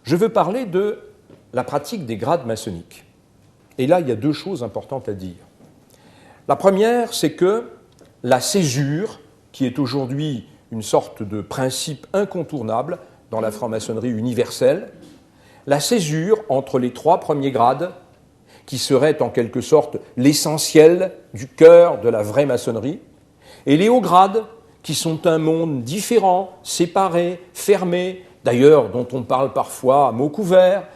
je veux parler de la pratique des grades maçonniques. Et là, il y a deux choses importantes à dire. La première, c'est que la césure, qui est aujourd'hui une sorte de principe incontournable dans la franc-maçonnerie universelle, la césure entre les trois premiers grades, qui seraient en quelque sorte l'essentiel du cœur de la vraie maçonnerie, et les hauts grades, qui sont un monde différent, séparé, fermé, d'ailleurs dont on parle parfois à mots couverts,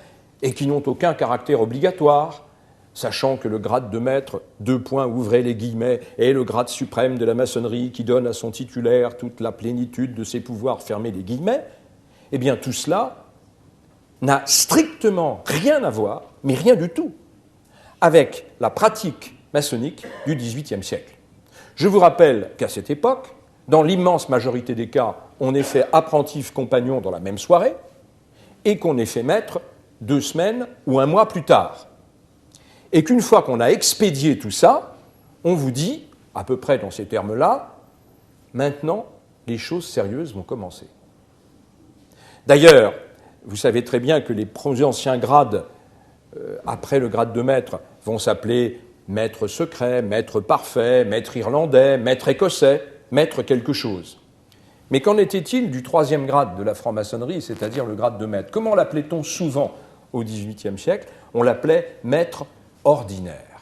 et qui n'ont aucun caractère obligatoire, sachant que le grade de maître, ouvrez les guillemets, est le grade suprême de la maçonnerie qui donne à son titulaire toute la plénitude de ses pouvoirs, fermez les guillemets, eh bien tout cela n'a strictement rien à voir, mais rien du tout, avec la pratique maçonnique du XVIIIe siècle. Je vous rappelle qu'à cette époque, dans l'immense majorité des cas, on est fait apprenti-compagnon dans la même soirée et qu'on est fait maître 2 semaines ou 1 mois plus tard. Et qu'une fois qu'on a expédié tout ça, on vous dit, à peu près dans ces termes-là, maintenant, les choses sérieuses vont commencer. D'ailleurs, vous savez très bien que les anciens grades, après le grade de maître, vont s'appeler maître secret, maître parfait, maître irlandais, maître écossais, maître quelque chose. Mais qu'en était-il du 3e grade de la franc-maçonnerie, c'est-à-dire le grade de maître? Comment l'appelait-on souvent au XVIIIe siècle? On l'appelait maître ordinaire.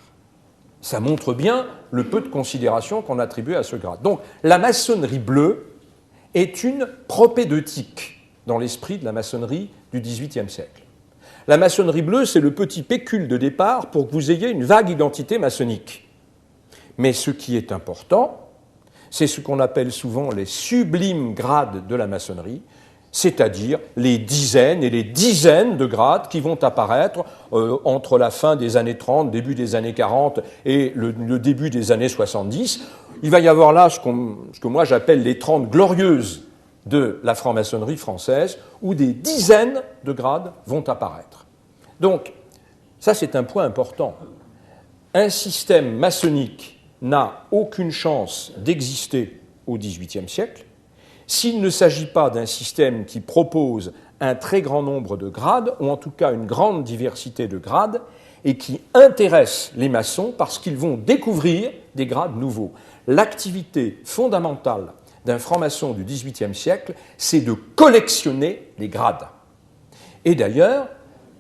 Ça montre bien le peu de considération qu'on attribuait à ce grade. Donc, la maçonnerie bleue est une propédeutique dans l'esprit de la maçonnerie du XVIIIe siècle. La maçonnerie bleue, c'est le petit pécule de départ pour que vous ayez une vague identité maçonnique. Mais ce qui est important, c'est ce qu'on appelle souvent les sublimes grades de la maçonnerie, c'est-à-dire les dizaines et les dizaines de grades qui vont apparaître entre la fin des années 30, début des années 40 et le début des années 70. Il va y avoir là ce que moi j'appelle les 30 glorieuses de la franc-maçonnerie française, où des dizaines de grades vont apparaître. Donc, ça c'est un point important. Un système maçonnique n'a aucune chance d'exister au XVIIIe siècle s'il ne s'agit pas d'un système qui propose un très grand nombre de grades, ou en tout cas une grande diversité de grades, et qui intéresse les maçons parce qu'ils vont découvrir des grades nouveaux. L'activité fondamentale d'un franc-maçon du XVIIIe siècle, c'est de collectionner les grades. Et d'ailleurs,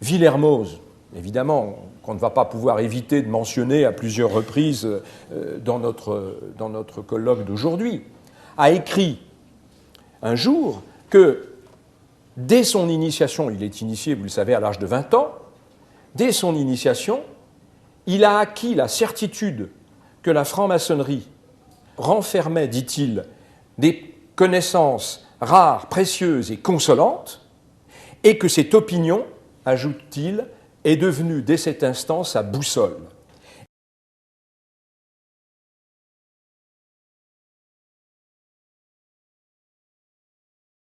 Villermoz, évidemment, qu'on ne va pas pouvoir éviter de mentionner à plusieurs reprises dans notre colloque d'aujourd'hui, a écrit un jour que dès son initiation, il est initié, vous le savez, à l'âge de 20 ans, dès son initiation, il a acquis la certitude que la franc-maçonnerie renfermait, dit-il, des connaissances rares, précieuses et consolantes, et que cette opinion, ajoute-t-il, est devenue dès cet instant sa boussole.